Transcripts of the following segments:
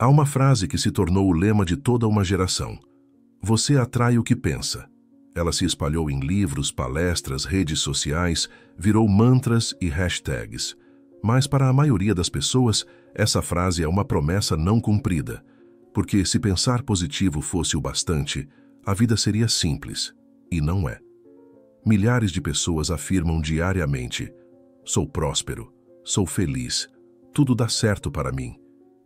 Há uma frase que se tornou o lema de toda uma geração: você atrai o que pensa. Ela se espalhou em livros, palestras, redes sociais, virou mantras e hashtags. Mas para a maioria das pessoas, essa frase é uma promessa não cumprida. Porque se pensar positivo fosse o bastante, a vida seria simples. E não é. Milhares de pessoas afirmam diariamente: sou próspero, sou feliz, tudo dá certo para mim.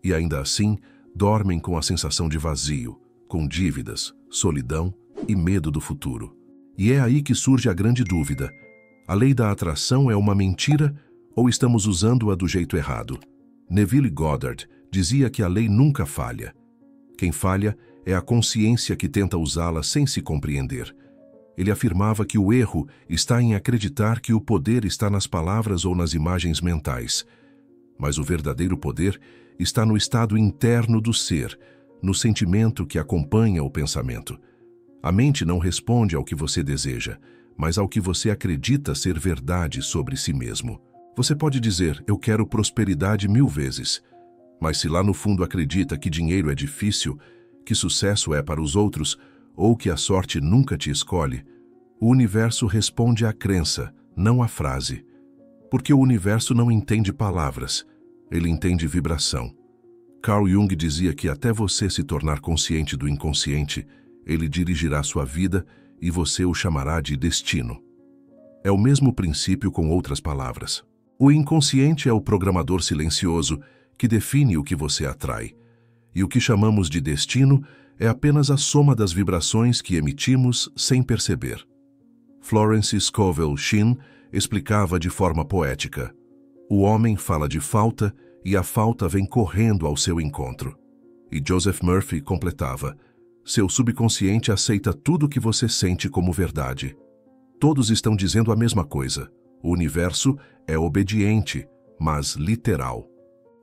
E ainda assim, dormem com a sensação de vazio, com dívidas, solidão e medo do futuro. E é aí que surge a grande dúvida: a lei da atração é uma mentira ou estamos usando-a do jeito errado? Neville Goddard dizia que a lei nunca falha. Quem falha é a consciência que tenta usá-la sem se compreender. Ele afirmava que o erro está em acreditar que o poder está nas palavras ou nas imagens mentais. Mas o verdadeiro poder está no estado interno do ser, no sentimento que acompanha o pensamento. A mente não responde ao que você deseja, mas ao que você acredita ser verdade sobre si mesmo. Você pode dizer: eu quero prosperidade 1000 vezes. Mas se lá no fundo acredita que dinheiro é difícil, que sucesso é para os outros, ou que a sorte nunca te escolhe, o universo responde à crença, não à frase. Porque o universo não entende palavras, ele entende vibração. Carl Jung dizia que até você se tornar consciente do inconsciente, ele dirigirá sua vida e você o chamará de destino. É o mesmo princípio com outras palavras. O inconsciente é o programador silencioso que define o que você atrai. E o que chamamos de destino é apenas a soma das vibrações que emitimos sem perceber. Florence Scovel Shinn explicava de forma poética: o homem fala de falta e a falta vem correndo ao seu encontro. E Joseph Murphy completava: seu subconsciente aceita tudo o que você sente como verdade. Todos estão dizendo a mesma coisa. O universo é obediente, mas literal.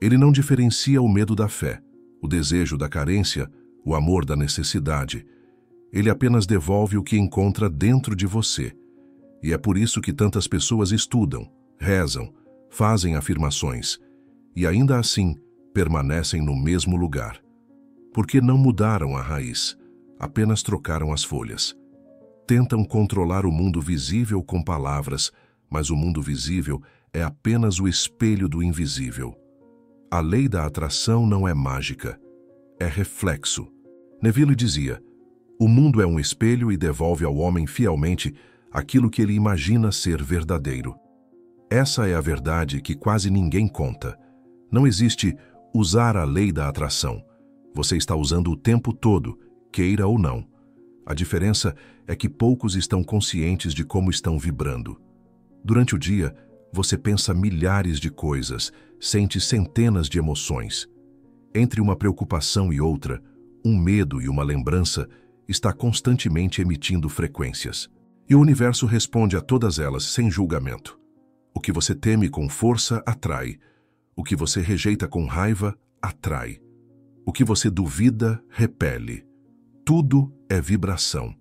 Ele não diferencia o medo da fé, o desejo da carência, o amor da necessidade. Ele apenas devolve o que encontra dentro de você. E é por isso que tantas pessoas estudam, rezam, fazem afirmações, e ainda assim permanecem no mesmo lugar. Porque não mudaram a raiz, apenas trocaram as folhas. Tentam controlar o mundo visível com palavras, mas o mundo visível é apenas o espelho do invisível. A lei da atração não é mágica, é reflexo. Neville dizia: o mundo é um espelho e devolve ao homem fielmente aquilo que ele imagina ser verdadeiro. Essa é a verdade que quase ninguém conta. Não existe usar a lei da atração. Você está usando o tempo todo, queira ou não. A diferença é que poucos estão conscientes de como estão vibrando. Durante o dia, você pensa milhares de coisas, sente centenas de emoções. Entre uma preocupação e outra, um medo e uma lembrança, está constantemente emitindo frequências. E o universo responde a todas elas sem julgamento. O que você teme com força atrai. O que você rejeita com raiva atrai. O que você duvida repele. Tudo é vibração.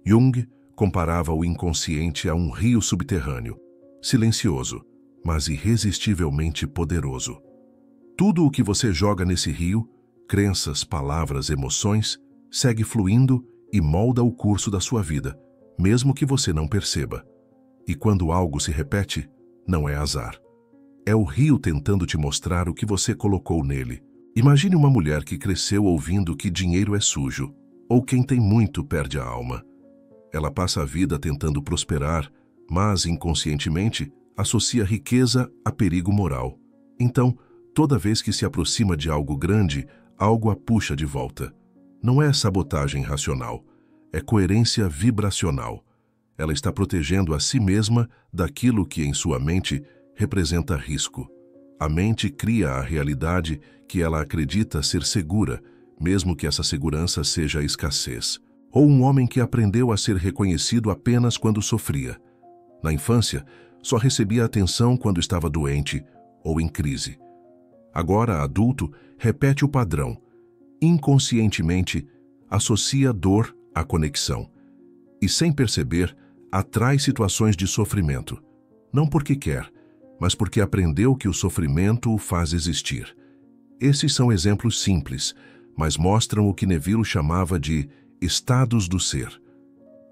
Jung comparava o inconsciente a um rio subterrâneo, silencioso, mas irresistivelmente poderoso. Tudo o que você joga nesse rio, crenças, palavras, emoções, segue fluindo e molda o curso da sua vida, mesmo que você não perceba. E quando algo se repete, não é azar. É o rio tentando te mostrar o que você colocou nele. Imagine uma mulher que cresceu ouvindo que dinheiro é sujo, ou quem tem muito perde a alma. Ela passa a vida tentando prosperar, mas, inconscientemente, associa riqueza a perigo moral. Então, toda vez que se aproxima de algo grande, algo a puxa de volta. Não é sabotagem racional, é coerência vibracional. Ela está protegendo a si mesma daquilo que, em sua mente, representa risco. A mente cria a realidade que ela acredita ser segura, mesmo que essa segurança seja a escassez. Ou um homem que aprendeu a ser reconhecido apenas quando sofria. Na infância, só recebia atenção quando estava doente ou em crise. Agora, adulto, repete o padrão. Inconscientemente, associa dor à conexão. E, sem perceber, atrai situações de sofrimento. Não porque quer, mas porque aprendeu que o sofrimento o faz existir. Esses são exemplos simples, mas mostram o que Neville chamava de estados do ser.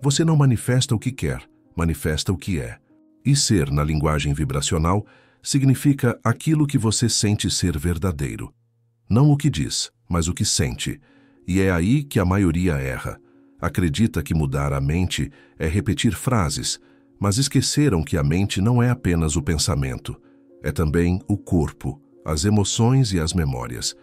Você não manifesta o que quer, manifesta o que é. E ser, na linguagem vibracional, significa aquilo que você sente ser verdadeiro. Não o que diz, mas o que sente. E é aí que a maioria erra. Acredita que mudar a mente é repetir frases, mas esqueceram que a mente não é apenas o pensamento. É também o corpo, as emoções e as memórias.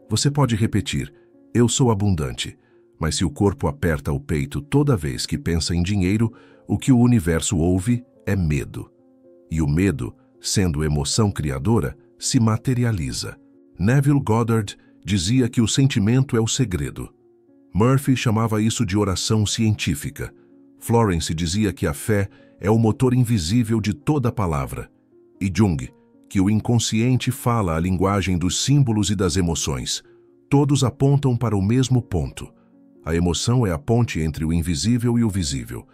Você pode repetir, eu sou abundante, mas se o corpo aperta o peito toda vez que pensa em dinheiro, o que o universo ouve é medo. E o medo, sendo emoção criadora, se materializa. Neville Goddard dizia que o sentimento é o segredo. Murphy chamava isso de oração científica. Florence dizia que a fé é o motor invisível de toda a palavra. E Jung, que o inconsciente fala a linguagem dos símbolos e das emoções. Todos apontam para o mesmo ponto. A emoção é a ponte entre o invisível e o visível.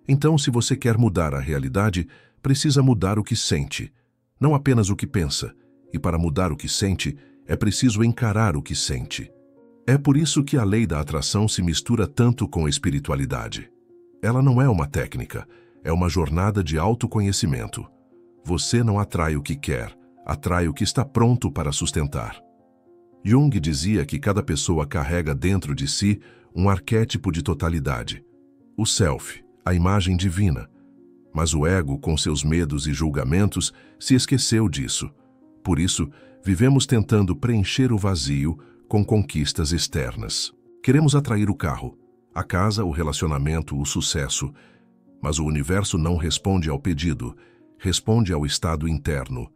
Então, se você quer mudar a realidade, precisa mudar o que sente, não apenas o que pensa. E para mudar o que sente, é preciso encarar o que sente. É por isso que a lei da atração se mistura tanto com a espiritualidade. Ela não é uma técnica, é uma jornada de autoconhecimento. Você não atrai o que quer, atrai o que está pronto para sustentar. Jung dizia que cada pessoa carrega dentro de si um arquétipo de totalidade. O self, a imagem divina. Mas o ego, com seus medos e julgamentos, se esqueceu disso. Por isso, vivemos tentando preencher o vazio com conquistas externas. Queremos atrair o carro, a casa, o relacionamento, o sucesso. Mas o universo não responde ao pedido, responde ao estado interno.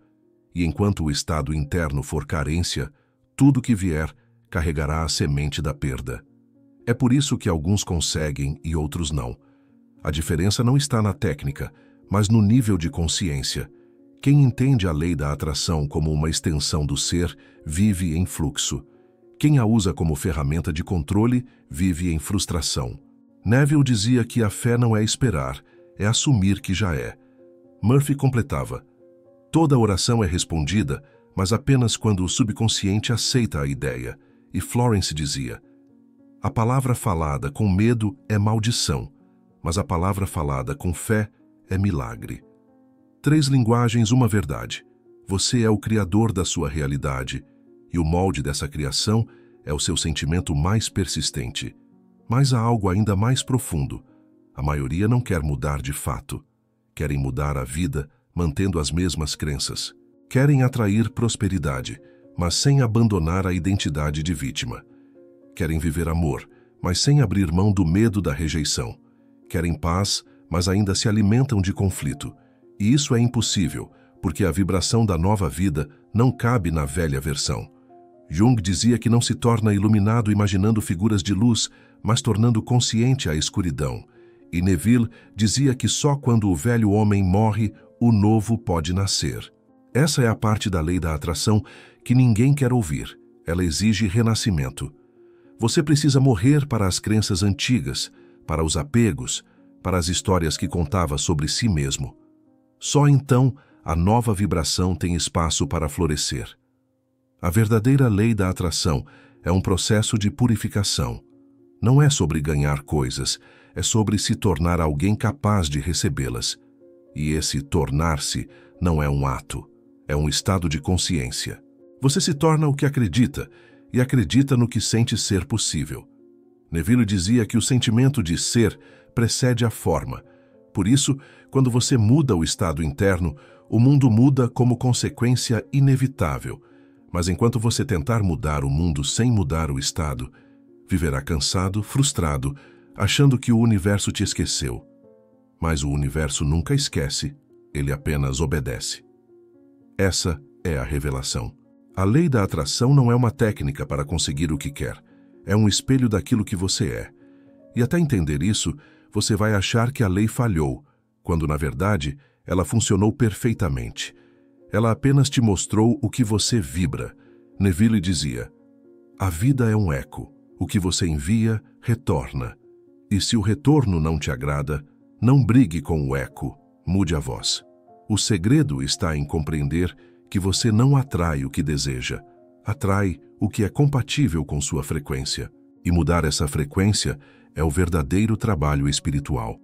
E enquanto o estado interno for carência, tudo que vier carregará a semente da perda. É por isso que alguns conseguem e outros não. A diferença não está na técnica, mas no nível de consciência. Quem entende a lei da atração como uma extensão do ser, vive em fluxo. Quem a usa como ferramenta de controle, vive em frustração. Neville dizia que a fé não é esperar, é assumir que já é. Murphy completava, toda oração é respondida, mas apenas quando o subconsciente aceita a ideia. E Florence dizia, a palavra falada com medo é maldição, mas a palavra falada com fé é milagre. 3 linguagens, uma verdade. Você é o criador da sua realidade, e o molde dessa criação é o seu sentimento mais persistente. Mas há algo ainda mais profundo. A maioria não quer mudar de fato. Querem mudar a vida, mantendo as mesmas crenças. Querem atrair prosperidade, mas sem abandonar a identidade de vítima. Querem viver amor, mas sem abrir mão do medo da rejeição. Querem paz, mas ainda se alimentam de conflito. E isso é impossível, porque a vibração da nova vida não cabe na velha versão. Jung dizia que não se torna iluminado imaginando figuras de luz, mas tornando consciente a escuridão. E Neville dizia que só quando o velho homem morre, o novo pode nascer. Essa é a parte da lei da atração que ninguém quer ouvir. Ela exige renascimento. Você precisa morrer para as crenças antigas, para os apegos, para as histórias que contava sobre si mesmo. Só então a nova vibração tem espaço para florescer. A verdadeira lei da atração é um processo de purificação. Não é sobre ganhar coisas, é sobre se tornar alguém capaz de recebê-las. E esse tornar-se não é um ato, é um estado de consciência. Você se torna o que acredita, e acredita no que sente ser possível. Neville dizia que o sentimento de ser precede a forma. Por isso, quando você muda o estado interno, o mundo muda como consequência inevitável. Mas enquanto você tentar mudar o mundo sem mudar o estado, viverá cansado, frustrado, achando que o universo te esqueceu. Mas o universo nunca esquece, ele apenas obedece. Essa é a revelação. A lei da atração não é uma técnica para conseguir o que quer. É um espelho daquilo que você é. E até entender isso, você vai achar que a lei falhou, quando na verdade ela funcionou perfeitamente. Ela apenas te mostrou o que você vibra. Neville dizia, a vida é um eco. O que você envia, retorna. E se o retorno não te agrada, não brigue com o eco, mude a voz. O segredo está em compreender que você não atrai o que deseja. Atrai o que é compatível com sua frequência, e mudar essa frequência é o verdadeiro trabalho espiritual.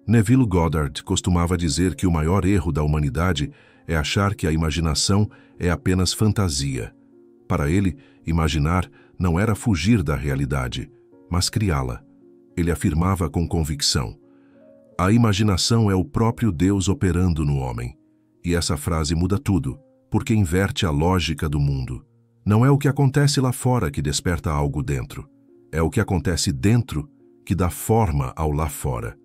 Neville Goddard costumava dizer que o maior erro da humanidade é achar que a imaginação é apenas fantasia. Para ele, imaginar não era fugir da realidade, mas criá-la. Ele afirmava com convicção: a imaginação é o próprio Deus operando no homem. E essa frase muda tudo, porque inverte a lógica do mundo. Não é o que acontece lá fora que desperta algo dentro. É o que acontece dentro que dá forma ao lá fora.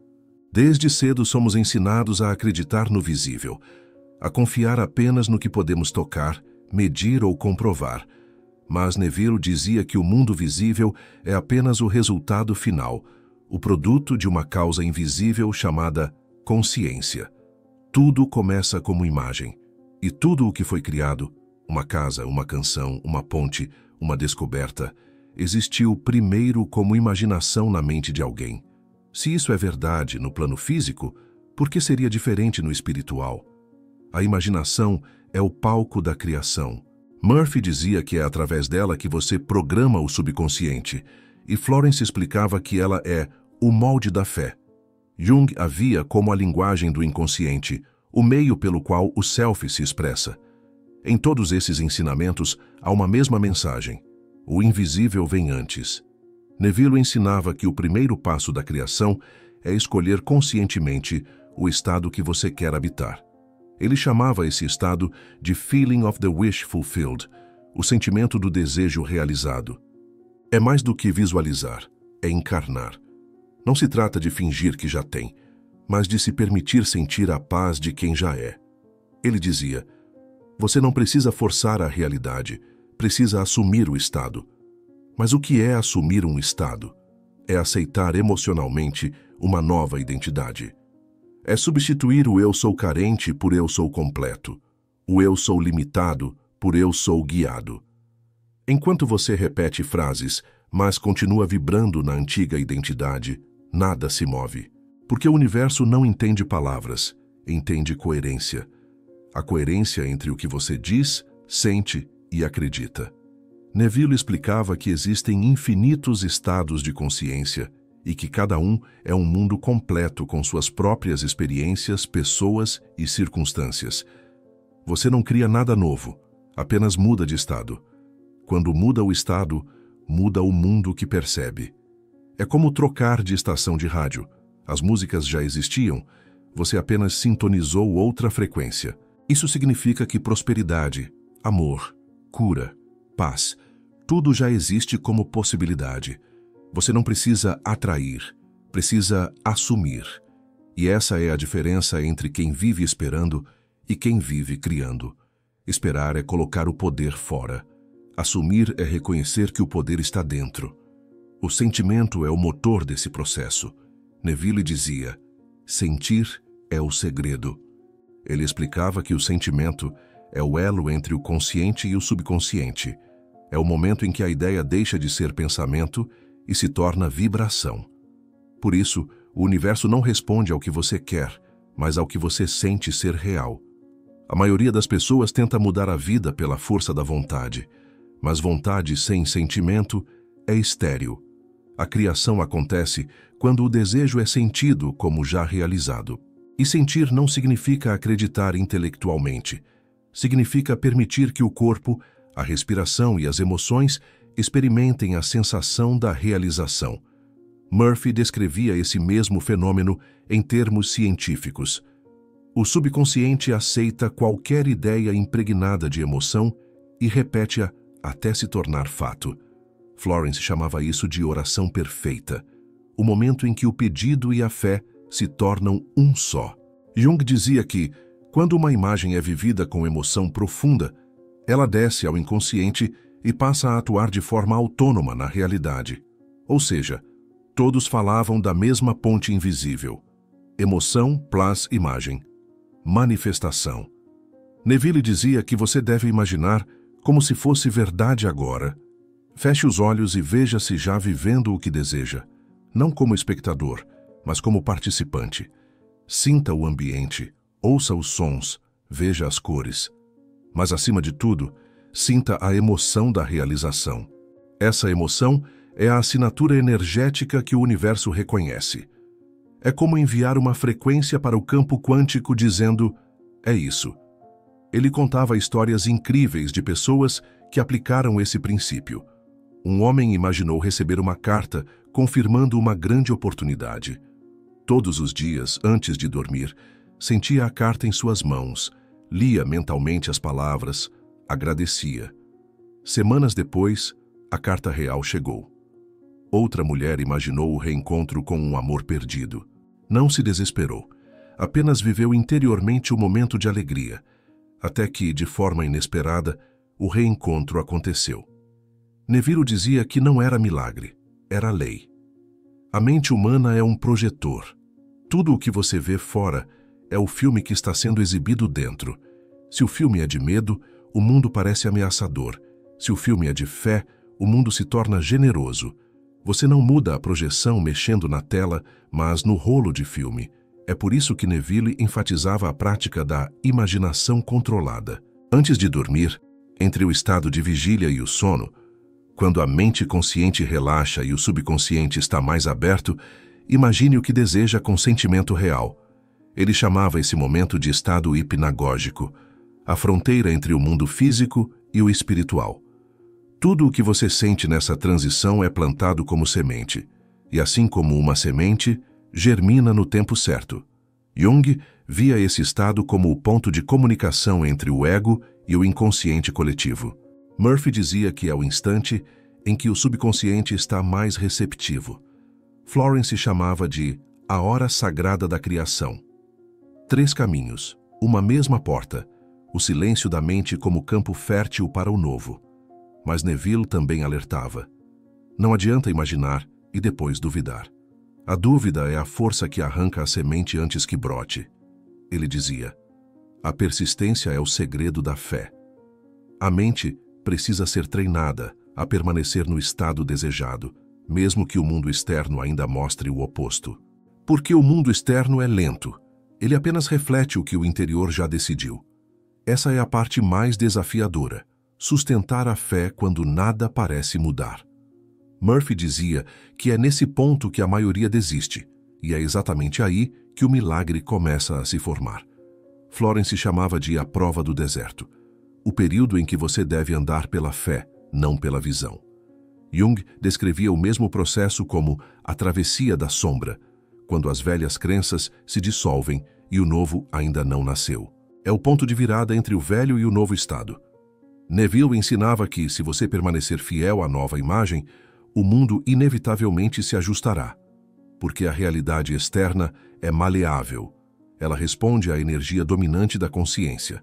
Desde cedo somos ensinados a acreditar no visível, a confiar apenas no que podemos tocar, medir ou comprovar. Mas Neville dizia que o mundo visível é apenas o resultado final, o produto de uma causa invisível chamada consciência. Tudo começa como imagem, e tudo o que foi criado, uma casa, uma canção, uma ponte, uma descoberta, existiu primeiro como imaginação na mente de alguém. Se isso é verdade no plano físico, por que seria diferente no espiritual? A imaginação é o palco da criação. Murphy dizia que é através dela que você programa o subconsciente, e Florence explicava que ela é o molde da fé. Jung a via como a linguagem do inconsciente, o meio pelo qual o self se expressa. Em todos esses ensinamentos há uma mesma mensagem: o invisível vem antes. Neville ensinava que o primeiro passo da criação é escolher conscientemente o estado que você quer habitar. Ele chamava esse estado de feeling of the wish fulfilled, o sentimento do desejo realizado. É mais do que visualizar, é encarnar. Não se trata de fingir que já tem, mas de se permitir sentir a paz de quem já é. Ele dizia: você não precisa forçar a realidade, precisa assumir o estado. Mas o que é assumir um estado? É aceitar emocionalmente uma nova identidade. É substituir o eu sou carente por eu sou completo, o eu sou limitado por eu sou guiado. Enquanto você repete frases, mas continua vibrando na antiga identidade, nada se move. Porque o universo não entende palavras, entende coerência. A coerência entre o que você diz, sente e acredita. Neville explicava que existem infinitos estados de consciência e que cada um é um mundo completo com suas próprias experiências, pessoas e circunstâncias. Você não cria nada novo, apenas muda de estado. Quando muda o estado, muda o mundo que percebe. É como trocar de estação de rádio. As músicas já existiam, você apenas sintonizou outra frequência. Isso significa que prosperidade, amor, cura, paz, tudo já existe como possibilidade. Você não precisa atrair, precisa assumir. E essa é a diferença entre quem vive esperando e quem vive criando. Esperar é colocar o poder fora. Assumir é reconhecer que o poder está dentro. O sentimento é o motor desse processo. Neville dizia: sentir é o segredo. Ele explicava que o sentimento é o elo entre o consciente e o subconsciente. É o momento em que a ideia deixa de ser pensamento e se torna vibração. Por isso, o universo não responde ao que você quer, mas ao que você sente ser real. A maioria das pessoas tenta mudar a vida pela força da vontade, mas vontade sem sentimento é estéril. A criação acontece quando o desejo é sentido como já realizado. E sentir não significa acreditar intelectualmente. Significa permitir que o corpo, a respiração e as emoções experimentem a sensação da realização. Murphy descrevia esse mesmo fenômeno em termos científicos. O subconsciente aceita qualquer ideia impregnada de emoção e repete-a até se tornar fato. Florence chamava isso de oração perfeita, o momento em que o pedido e a fé se tornam um só. Jung dizia que, quando uma imagem é vivida com emoção profunda, ela desce ao inconsciente e passa a atuar de forma autônoma na realidade. Ou seja, todos falavam da mesma ponte invisível. Emoção plus imagem. Manifestação. Neville dizia que você deve imaginar como se fosse verdade agora. Feche os olhos e veja-se já vivendo o que deseja, não como espectador, mas como participante. Sinta o ambiente, ouça os sons, veja as cores. Mas, acima de tudo, Sinta a emoção da realização. Essa emoção é a assinatura energética que o universo reconhece. É como enviar uma frequência para o campo quântico dizendo, é isso. Ele contava histórias incríveis de pessoas que aplicaram esse princípio. Um homem imaginou receber uma carta confirmando uma grande oportunidade. Todos os dias, antes de dormir, sentia a carta em suas mãos, lia mentalmente as palavras, agradecia. Semanas depois, a carta real chegou. Outra mulher imaginou o reencontro com um amor perdido. Não se desesperou, apenas viveu interiormente o momento de alegria, até que, de forma inesperada, o reencontro aconteceu. Neville dizia que não era milagre, era lei. A mente humana é um projetor. Tudo o que você vê fora é o filme que está sendo exibido dentro. Se o filme é de medo, o mundo parece ameaçador. Se o filme é de fé, o mundo se torna generoso. Você não muda a projeção mexendo na tela, mas no rolo de filme. É por isso que Neville enfatizava a prática da imaginação controlada. Antes de dormir, entre o estado de vigília e o sono, quando a mente consciente relaxa e o subconsciente está mais aberto, imagine o que deseja com sentimento real. Ele chamava esse momento de estado hipnagógico, a fronteira entre o mundo físico e o espiritual. Tudo o que você sente nessa transição é plantado como semente, e assim como uma semente, germina no tempo certo. Jung via esse estado como o ponto de comunicação entre o ego e o inconsciente coletivo. Murphy dizia que é o instante em que o subconsciente está mais receptivo. Florence chamava de a hora sagrada da criação. 3 caminhos, uma mesma porta, o silêncio da mente como campo fértil para o novo. Mas Neville também alertava. Não adianta imaginar e depois duvidar. A dúvida é a força que arranca a semente antes que brote. Ele dizia, a persistência é o segredo da fé. A mente precisa ser treinada a permanecer no estado desejado, mesmo que o mundo externo ainda mostre o oposto. Porque o mundo externo é lento. Ele apenas reflete o que o interior já decidiu. Essa é a parte mais desafiadora, sustentar a fé quando nada parece mudar. Murphy dizia que é nesse ponto que a maioria desiste, e é exatamente aí que o milagre começa a se formar. Florence chamava de a prova do deserto, o período em que você deve andar pela fé, não pela visão. Jung descrevia o mesmo processo como a travessia da sombra, quando as velhas crenças se dissolvem e o novo ainda não nasceu. É o ponto de virada entre o velho e o novo estado. Neville ensinava que, se você permanecer fiel à nova imagem, o mundo inevitavelmente se ajustará, porque a realidade externa é maleável. Ela responde à energia dominante da consciência.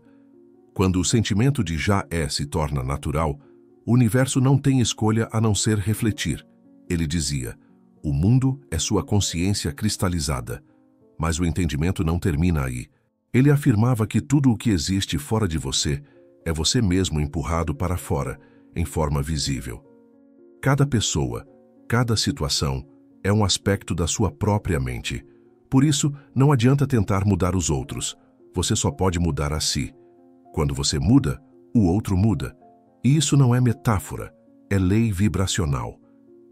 Quando o sentimento de já é se torna natural, o universo não tem escolha a não ser refletir. Ele dizia, o mundo é sua consciência cristalizada, mas o entendimento não termina aí. Ele afirmava que tudo o que existe fora de você é você mesmo empurrado para fora, em forma visível. Cada pessoa, cada situação, é um aspecto da sua própria mente. Por isso, não adianta tentar mudar os outros. Você só pode mudar a si. Quando você muda, o outro muda. E isso não é metáfora, é lei vibracional.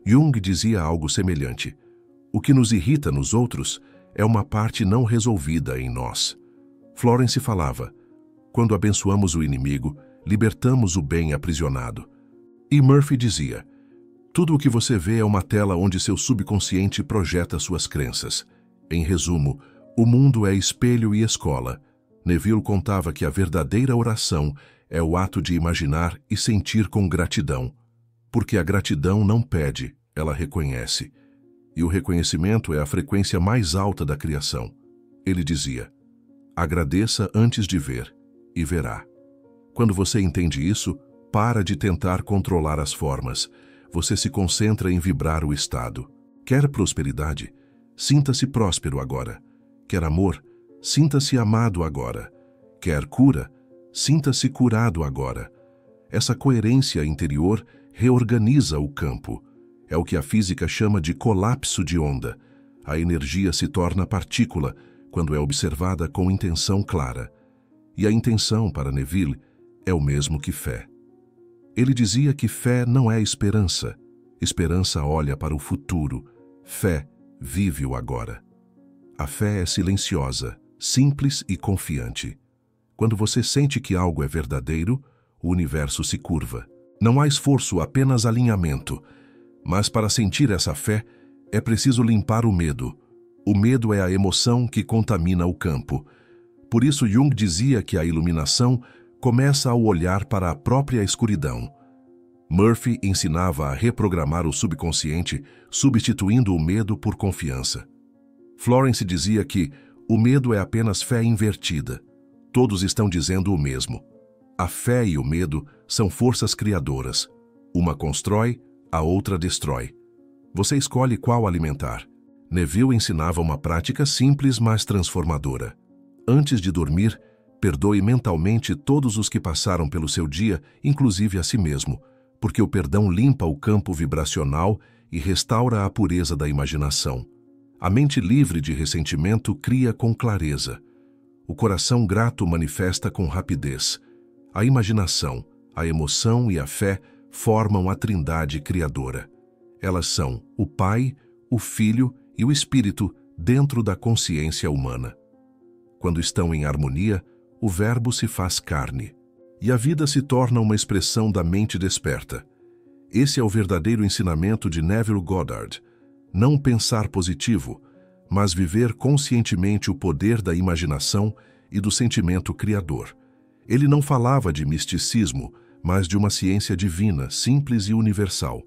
Jung dizia algo semelhante. O que nos irrita nos outros é uma parte não resolvida em nós. Florence falava, quando abençoamos o inimigo, libertamos o bem aprisionado. E Murphy dizia, tudo o que você vê é uma tela onde seu subconsciente projeta suas crenças. Em resumo, o mundo é espelho e escola. Neville contava que a verdadeira oração é o ato de imaginar e sentir com gratidão, porque a gratidão não pede, ela reconhece. E o reconhecimento é a frequência mais alta da criação. Ele dizia, agradeça antes de ver, e verá. Quando você entende isso, para de tentar controlar as formas. Você se concentra em vibrar o estado. Quer prosperidade? Sinta-se próspero agora. Quer amor? Sinta-se amado agora. Quer cura? Sinta-se curado agora. Essa coerência interior reorganiza o campo. É o que a física chama de colapso de onda. A energia se torna partícula quando é observada com intenção clara. E a intenção, para Neville, é o mesmo que fé. Ele dizia que fé não é esperança. Esperança olha para o futuro. Fé vive o agora. A fé é silenciosa, simples e confiante. Quando você sente que algo é verdadeiro, o universo se curva. Não há esforço, apenas alinhamento. Mas para sentir essa fé, é preciso limpar o medo. O medo é a emoção que contamina o campo. Por isso Jung dizia que a iluminação começa ao olhar para a própria escuridão. Murphy ensinava a reprogramar o subconsciente, substituindo o medo por confiança. Florence dizia que o medo é apenas fé invertida. Todos estão dizendo o mesmo. A fé e o medo são forças criadoras. Uma constrói, a outra destrói. Você escolhe qual alimentar. Neville ensinava uma prática simples, mas transformadora. Antes de dormir, perdoe mentalmente todos os que passaram pelo seu dia, inclusive a si mesmo, porque o perdão limpa o campo vibracional e restaura a pureza da imaginação. A mente livre de ressentimento cria com clareza. O coração grato manifesta com rapidez. A imaginação, a emoção e a fé formam a trindade criadora. Elas são o Pai, o Filho e o Espírito dentro da consciência humana. Quando estão em harmonia, o Verbo se faz carne, e a vida se torna uma expressão da mente desperta. Esse é o verdadeiro ensinamento de Neville Goddard. Não pensar positivo, mas viver conscientemente o poder da imaginação e do sentimento criador. Ele não falava de misticismo, mas de uma ciência divina, simples e universal.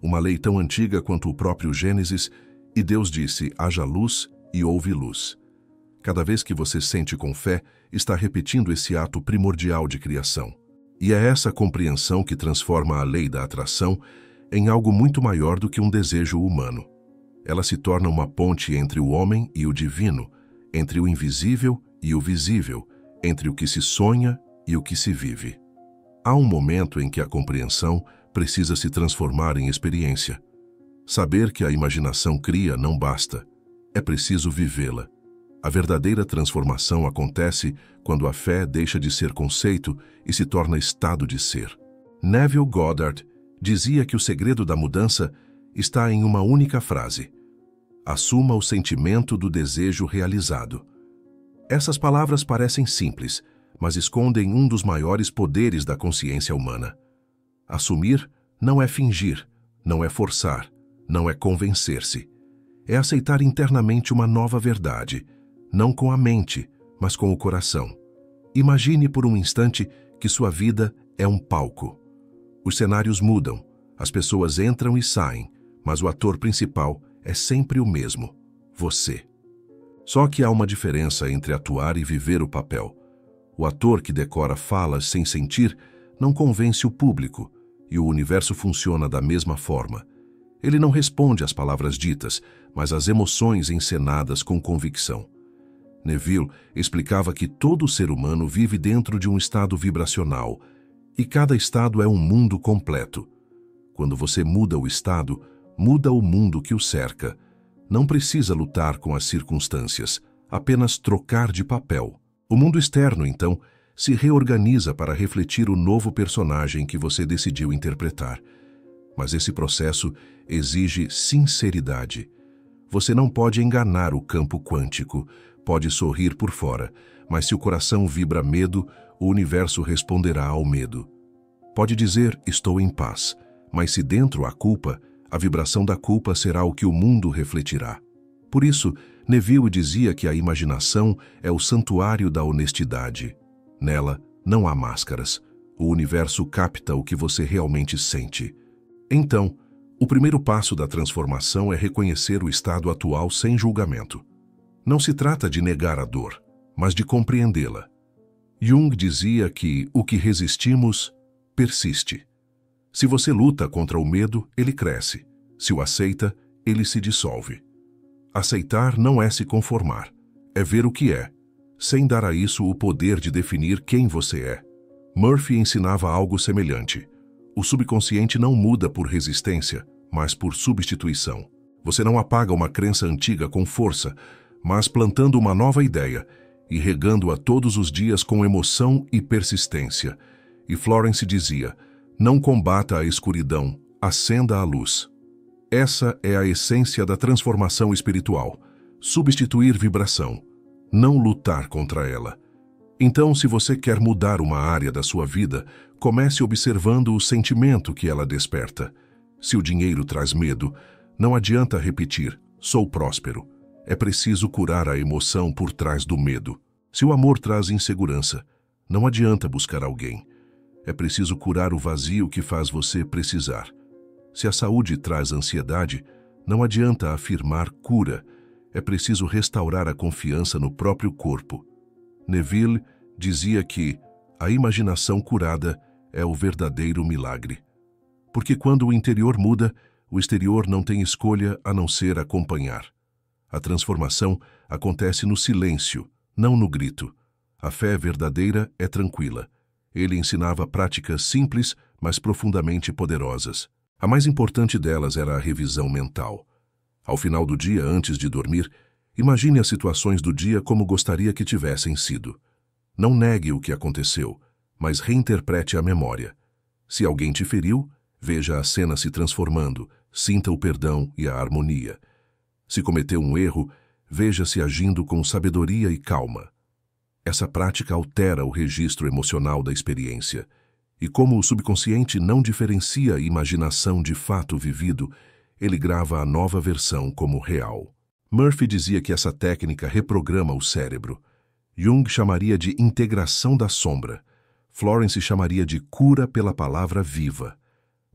Uma lei tão antiga quanto o próprio Gênesis, e Deus disse, haja luz e houve luz. Cada vez que você sente com fé, está repetindo esse ato primordial de criação. E é essa compreensão que transforma a lei da atração em algo muito maior do que um desejo humano. Ela se torna uma ponte entre o homem e o divino, entre o invisível e o visível, entre o que se sonha e o que se vive. Há um momento em que a compreensão precisa se transformar em experiência. Saber que a imaginação cria não basta. É preciso vivê-la. A verdadeira transformação acontece quando a fé deixa de ser conceito e se torna estado de ser. Neville Goddard dizia que o segredo da mudança está em uma única frase: assuma o sentimento do desejo realizado. Essas palavras parecem simples, mas escondem um dos maiores poderes da consciência humana. Assumir não é fingir, não é forçar, não é convencer-se. É aceitar internamente uma nova verdade, não com a mente, mas com o coração. Imagine por um instante que sua vida é um palco. Os cenários mudam, as pessoas entram e saem, mas o ator principal é sempre o mesmo, você. Só que há uma diferença entre atuar e viver o papel. O ator que decora falas sem sentir não convence o público, e o universo funciona da mesma forma. Ele não responde às palavras ditas, mas às emoções encenadas com convicção. Neville explicava que todo ser humano vive dentro de um estado vibracional, e cada estado é um mundo completo. Quando você muda o estado, muda o mundo que o cerca. Não precisa lutar com as circunstâncias, apenas trocar de papel. O mundo externo, então, se reorganiza para refletir o novo personagem que você decidiu interpretar. Mas esse processo exige sinceridade. Você não pode enganar o campo quântico, pode sorrir por fora, mas se o coração vibra medo, o universo responderá ao medo. Pode dizer, estou em paz, mas se dentro há culpa, a vibração da culpa será o que o mundo refletirá. Por isso, Neville dizia que a imaginação é o santuário da honestidade. Nela, não há máscaras. O universo capta o que você realmente sente. Então, o primeiro passo da transformação é reconhecer o estado atual sem julgamento. Não se trata de negar a dor, mas de compreendê-la. Jung dizia que o que resistimos persiste. Se você luta contra o medo, ele cresce. Se o aceita, ele se dissolve. Aceitar não é se conformar, é ver o que é, sem dar a isso o poder de definir quem você é. Murphy ensinava algo semelhante. O subconsciente não muda por resistência, mas por substituição. Você não apaga uma crença antiga com força, mas plantando uma nova ideia e regando-a todos os dias com emoção e persistência. E Florence dizia, Não combata a escuridão, acenda a luz. Essa é a essência da transformação espiritual. Substituir vibração, não lutar contra ela. Então, se você quer mudar uma área da sua vida, comece observando o sentimento que ela desperta. Se o dinheiro traz medo, não adianta repetir, sou próspero. É preciso curar a emoção por trás do medo. Se o amor traz insegurança, não adianta buscar alguém. É preciso curar o vazio que faz você precisar. Se a saúde traz ansiedade, não adianta afirmar cura. É preciso restaurar a confiança no próprio corpo. Neville dizia que a imaginação curada é o verdadeiro milagre. Porque quando o interior muda, o exterior não tem escolha a não ser acompanhar. A transformação acontece no silêncio, não no grito. A fé verdadeira é tranquila. Ele ensinava práticas simples, mas profundamente poderosas. A mais importante delas era a revisão mental. Ao final do dia, antes de dormir, imagine as situações do dia como gostaria que tivessem sido. Não negue o que aconteceu, mas reinterprete a memória. Se alguém te feriu, veja a cena se transformando, sinta o perdão e a harmonia. Se cometeu um erro, veja-se agindo com sabedoria e calma. Essa prática altera o registro emocional da experiência. E como o subconsciente não diferencia a imaginação de fato vivido, ele grava a nova versão como real. Murphy dizia que essa técnica reprograma o cérebro. Jung chamaria de integração da sombra. Florence chamaria de cura pela palavra viva.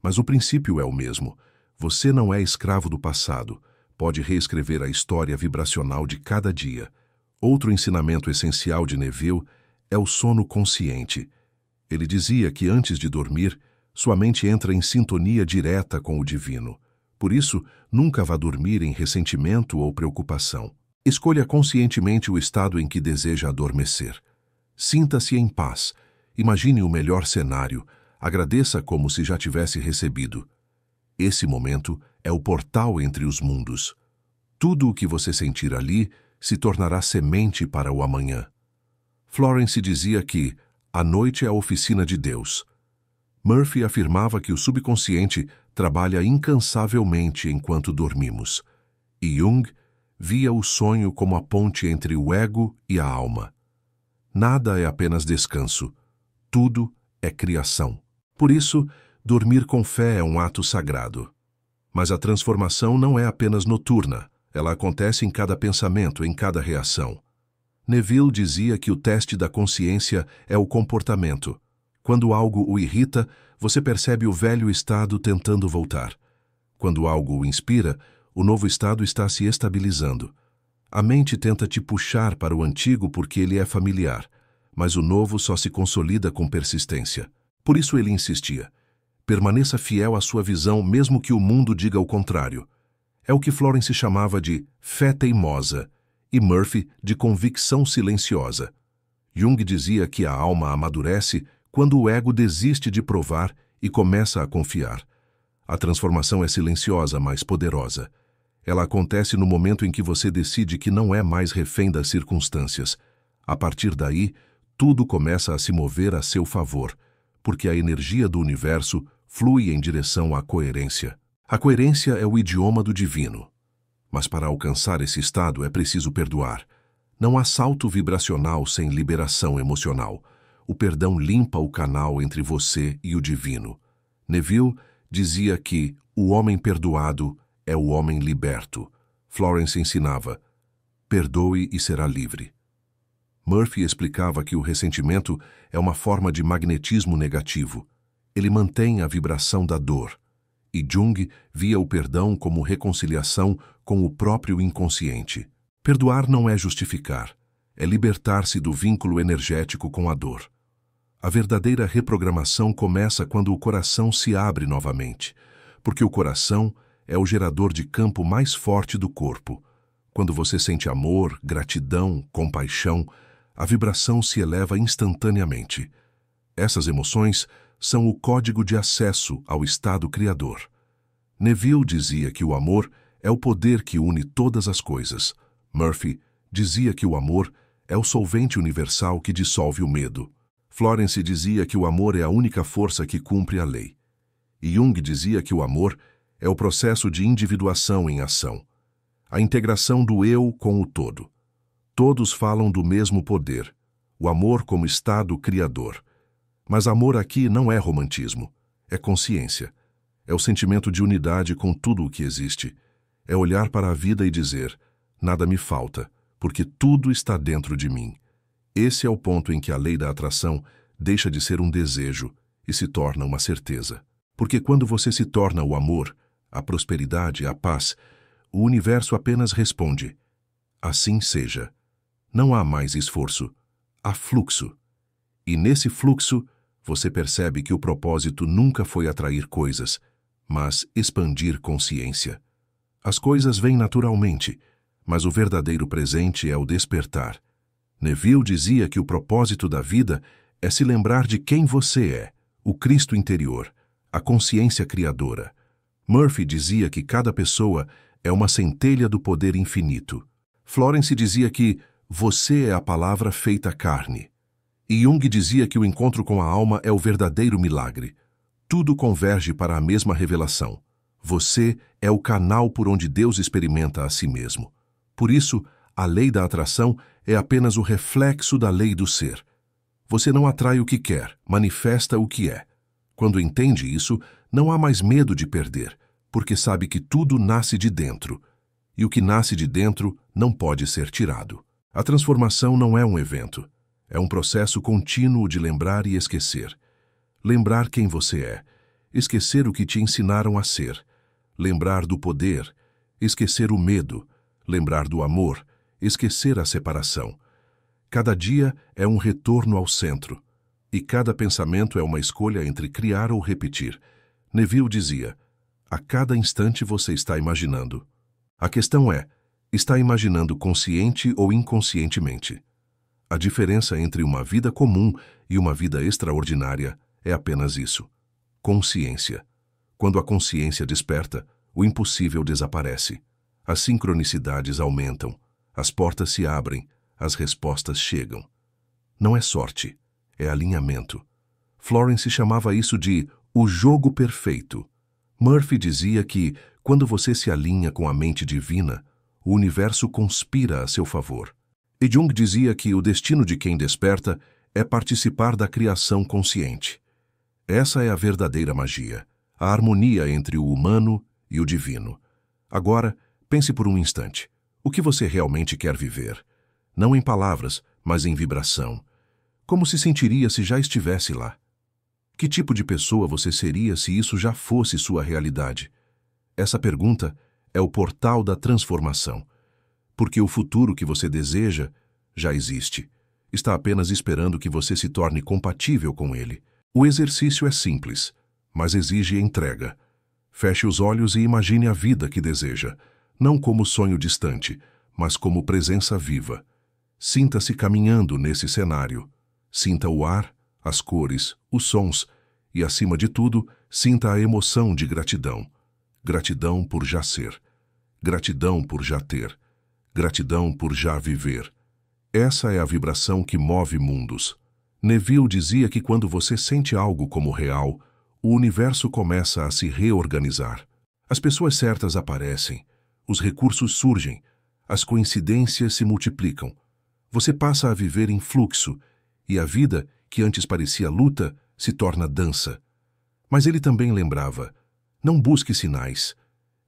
Mas o princípio é o mesmo. Você não é escravo do passado. Pode reescrever a história vibracional de cada dia. Outro ensinamento essencial de Neville é o sono consciente. Ele dizia que antes de dormir, sua mente entra em sintonia direta com o divino. Por isso, nunca vá dormir em ressentimento ou preocupação. Escolha conscientemente o estado em que deseja adormecer. Sinta-se em paz. Imagine o melhor cenário. Agradeça como se já tivesse recebido. Esse momento é o portal entre os mundos. Tudo o que você sentir ali se tornará semente para o amanhã. Florence dizia que a noite é a oficina de Deus. Murphy afirmava que o subconsciente trabalha incansavelmente enquanto dormimos. E Jung via o sonho como a ponte entre o ego e a alma. Nada é apenas descanso. Tudo é criação. Por isso, dormir com fé é um ato sagrado. Mas a transformação não é apenas noturna. Ela acontece em cada pensamento, em cada reação. Neville dizia que o teste da consciência é o comportamento. Quando algo o irrita, você percebe o velho estado tentando voltar. Quando algo o inspira, o novo estado está se estabilizando. A mente tenta te puxar para o antigo porque ele é familiar, mas o novo só se consolida com persistência. Por isso ele insistia. Permaneça fiel à sua visão mesmo que o mundo diga o contrário. É o que Florence chamava de fé teimosa e Murphy de convicção silenciosa. Jung dizia que a alma amadurece quando o ego desiste de provar e começa a confiar. A transformação é silenciosa, mas poderosa. Ela acontece no momento em que você decide que não é mais refém das circunstâncias. A partir daí, tudo começa a se mover a seu favor, porque a energia do universo flui em direção à coerência. A coerência é o idioma do divino. Mas para alcançar esse estado é preciso perdoar. Não há salto vibracional sem liberação emocional. O perdão limpa o canal entre você e o divino. Neville dizia que o homem perdoado é o homem liberto. Florence ensinava, perdoe e será livre. Murphy explicava que o ressentimento é uma forma de magnetismo negativo. Ele mantém a vibração da dor. E Jung via o perdão como reconciliação com o próprio inconsciente. Perdoar não é justificar, é libertar-se do vínculo energético com a dor. A verdadeira reprogramação começa quando o coração se abre novamente, porque o coração é o gerador de campo mais forte do corpo. Quando você sente amor, gratidão, compaixão, a vibração se eleva instantaneamente. Essas emoções são o código de acesso ao estado criador. Neville dizia que o amor é o poder que une todas as coisas. Murphy dizia que o amor é o solvente universal que dissolve o medo. Florence dizia que o amor é a única força que cumpre a lei. E Jung dizia que o amor é o processo de individuação em ação, a integração do eu com o todo. Todos falam do mesmo poder, o amor como estado criador. Mas amor aqui não é romantismo, é consciência. É o sentimento de unidade com tudo o que existe. É olhar para a vida e dizer, nada me falta, porque tudo está dentro de mim. Esse é o ponto em que a lei da atração deixa de ser um desejo e se torna uma certeza. Porque quando você se torna o amor, a prosperidade, a paz, o universo apenas responde, assim seja. Não há mais esforço, há fluxo. E nesse fluxo, você percebe que o propósito nunca foi atrair coisas, mas expandir consciência. As coisas vêm naturalmente, mas o verdadeiro presente é o despertar. Neville dizia que o propósito da vida é se lembrar de quem você é, o Cristo interior, a consciência criadora. Murphy dizia que cada pessoa é uma centelha do poder infinito. Florence dizia que você é a palavra feita carne. E Jung dizia que o encontro com a alma é o verdadeiro milagre. Tudo converge para a mesma revelação. Você é o canal por onde Deus experimenta a si mesmo. Por isso, a lei da atração é apenas o reflexo da lei do ser. Você não atrai o que quer, manifesta o que é. Quando entende isso, não há mais medo de perder, porque sabe que tudo nasce de dentro. E o que nasce de dentro não pode ser tirado. A transformação não é um evento. É um processo contínuo de lembrar e esquecer. Lembrar quem você é. Esquecer o que te ensinaram a ser. Lembrar do poder. Esquecer o medo. Lembrar do amor. Esquecer a separação. Cada dia é um retorno ao centro. E cada pensamento é uma escolha entre criar ou repetir. Neville dizia, a cada instante você está imaginando. A questão é, está imaginando consciente ou inconscientemente? A diferença entre uma vida comum e uma vida extraordinária é apenas isso. Consciência. Quando a consciência desperta, o impossível desaparece. As sincronicidades aumentam, as portas se abrem, as respostas chegam. Não é sorte, é alinhamento. Florence chamava isso de o jogo perfeito. Murphy dizia que, quando você se alinha com a mente divina, o universo conspira a seu favor. E Jung dizia que o destino de quem desperta é participar da criação consciente. Essa é a verdadeira magia, a harmonia entre o humano e o divino. Agora, pense por um instante. O que você realmente quer viver? Não em palavras, mas em vibração. Como se sentiria se já estivesse lá? Que tipo de pessoa você seria se isso já fosse sua realidade? Essa pergunta é o portal da transformação. Porque o futuro que você deseja já existe. Está apenas esperando que você se torne compatível com ele. O exercício é simples, mas exige entrega. Feche os olhos e imagine a vida que deseja, não como sonho distante, mas como presença viva. Sinta-se caminhando nesse cenário. Sinta o ar, as cores, os sons e, acima de tudo, sinta a emoção de gratidão. Gratidão por já ser. Gratidão por já ter. Gratidão por já viver. Essa é a vibração que move mundos. Neville dizia que quando você sente algo como real, o universo começa a se reorganizar. As pessoas certas aparecem, os recursos surgem, as coincidências se multiplicam. Você passa a viver em fluxo, e a vida, que antes parecia luta, se torna dança. Mas ele também lembrava, não busque sinais,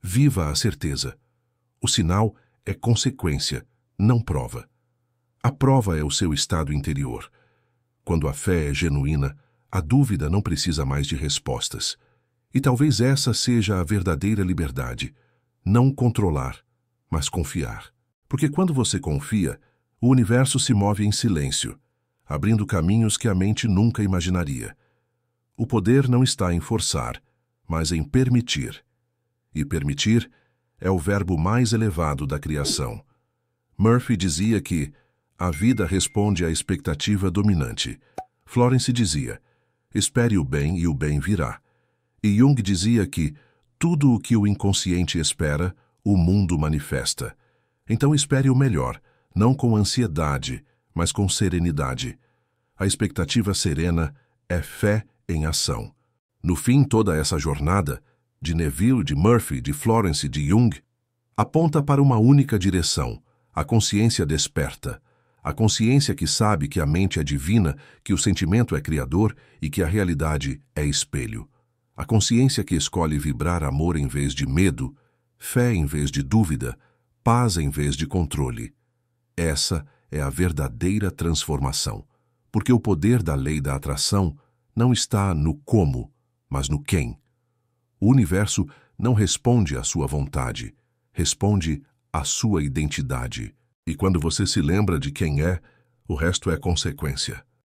viva a certeza. O sinal é consequência, não prova. A prova é o seu estado interior. Quando a fé é genuína, a dúvida não precisa mais de respostas. E talvez essa seja a verdadeira liberdade. Não controlar, mas confiar. Porque quando você confia, o universo se move em silêncio, abrindo caminhos que a mente nunca imaginaria. O poder não está em forçar, mas em permitir. E permitir é o verbo mais elevado da criação. Murphy dizia que a vida responde à expectativa dominante. Florence dizia, espere o bem e o bem virá. E Jung dizia que tudo o que o inconsciente espera, o mundo manifesta. Então espere o melhor, não com ansiedade, mas com serenidade. A expectativa serena é fé em ação. No fim, toda essa jornada, de Neville, de Murphy, de Florence e de Jung, aponta para uma única direção, a consciência desperta. A consciência que sabe que a mente é divina, que o sentimento é criador e que a realidade é espelho. A consciência que escolhe vibrar amor em vez de medo, fé em vez de dúvida, paz em vez de controle. Essa é a verdadeira transformação, porque o poder da lei da atração não está no como, mas no quem. O universo não responde à sua vontade, responde à sua identidade. E quando você se lembra de quem é, o resto é consequência.